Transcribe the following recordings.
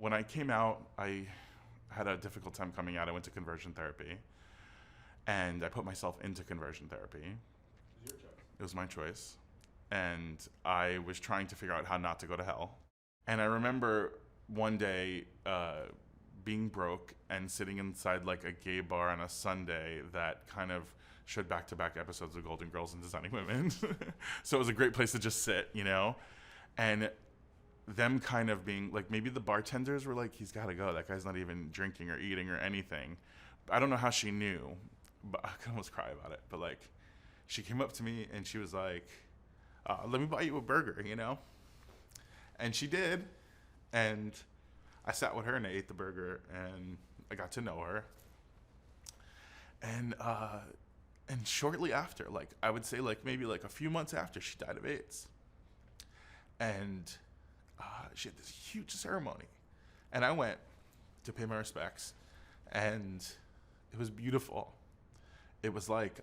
When I came out, I had a difficult time coming out. I went to conversion therapy, and I put myself into conversion therapy. It was my choice. And I was trying to figure out how not to go to hell. And I remember one day being broke and sitting inside like a gay bar on a Sunday that kind of showed back to back episodes of Golden Girls and Designing Women. So it was a great place to just sit, you know? And them kind of being like, maybe the bartenders were like, he's got to go. That guy's not even drinking or eating or anything. I don't know how she knew, but I could almost cry about it. But like, she came up to me and she was like, let me buy you a burger, you know? And she did. And I sat with her and I ate the burger and I got to know her. And shortly after, like I would say like maybe like a few months after, she died of AIDS. And she had this huge ceremony. And I went to pay my respects. And it was beautiful. It was like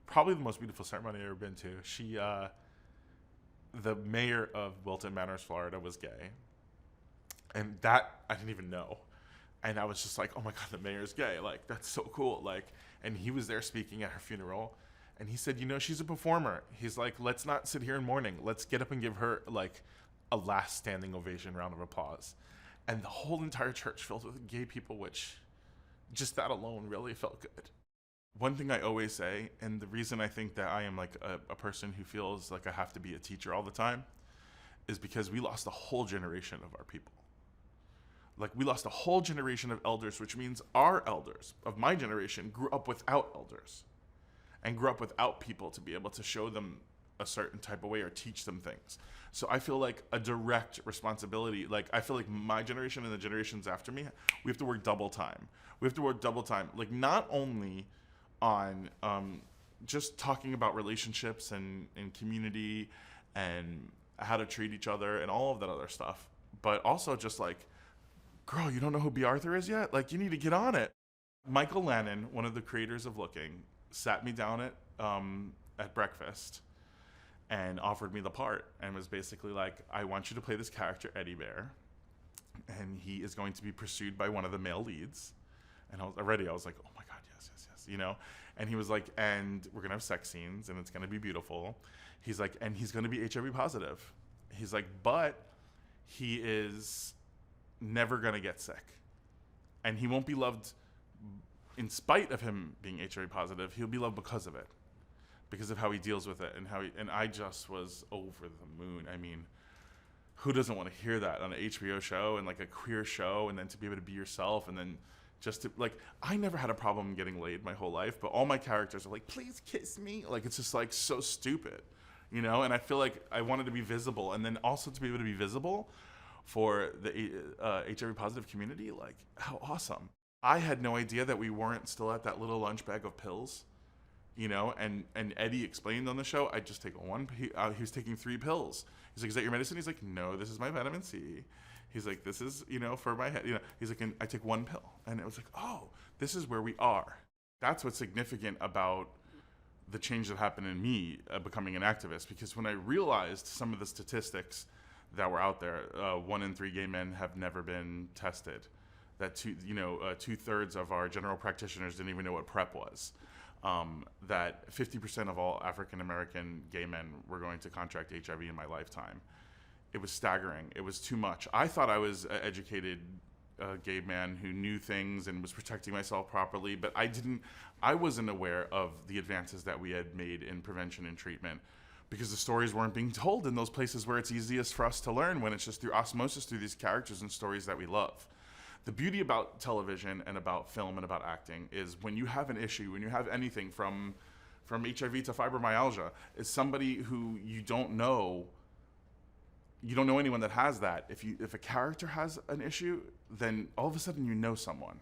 probably the most beautiful ceremony I've ever been to. The mayor of Wilton Manors, Florida, was gay, and that I didn't even know. And I was just like, oh my god, the mayor's gay. Like, that's so cool. Like, and he was there speaking at her funeral, and he said, you know, she's a performer. He's like, let's not sit here in mourning. Let's get up and give her like a last standing ovation, round of applause. And the whole entire church filled with gay people, which just that alone really felt good. One thing I always say, and the reason I think that I am like a person who feels like I have to be a teacher all the time, is because we lost a whole generation of our people. Like, we lost a whole generation of elders, which means our elders of my generation grew up without elders and grew up without people to be able to show them a certain type of way or teach them things. So I feel like a direct responsibility, like I feel like my generation and the generations after me, we have to work double time. We have to work double time, like not only on just talking about relationships and community and how to treat each other and all of that other stuff, but also just like, girl, you don't know who B. Arthur is yet? Like, you need to get on it. Michael Lannon, one of the creators of Looking, sat me down at breakfast and offered me the part and was basically like, I want you to play this character, Eddie Bear, and he is going to be pursued by one of the male leads. And I was like, oh my God, yes, you know? And he was like, and we're gonna have sex scenes and it's gonna be beautiful. He's like, and he's gonna be HIV positive. He's like, but he is never gonna get sick. And he won't be loved in spite of him being HIV positive. He'll be loved because of it, because of how he deals with it and I just was over the moon. I mean, who doesn't want to hear that on an HBO show and like a queer show, and then to be able to be yourself, and then just to like, I never had a problem getting laid my whole life, but all my characters are like, please kiss me. Like, it's just like so stupid, you know? And I feel like I wanted to be visible, and then also to be able to be visible for the HIV positive community. Like, how awesome. I had no idea that we weren't still at that little lunch bag of pills, you know? And Eddie explained on the show, I just take he was taking 3 pills. He's like, is that your medicine? He's like, no, this is my vitamin C. He's like, this is, you know, for my head, you know. He's like, and I take 1 pill. And it was like, oh, this is where we are. That's what's significant about the change that happened in me becoming an activist. Because when I realized some of the statistics that were out there, 1 in 3 gay men have never been tested. That 2/3 of our general practitioners didn't even know what PrEP was. That 50% of all African American gay men were going to contract HIV in my lifetime. It was staggering. It was too much. I thought I was an educated gay man who knew things and was protecting myself properly, but I wasn't aware of the advances that we had made in prevention and treatment, because the stories weren't being told in those places where it's easiest for us to learn, when it's just through osmosis, through these characters and stories that we love. The beauty about television and about film and about acting is when you have an issue, when you have anything from HIV to fibromyalgia, is somebody who you don't know anyone that has that. If a character has an issue, then all of a sudden you know someone.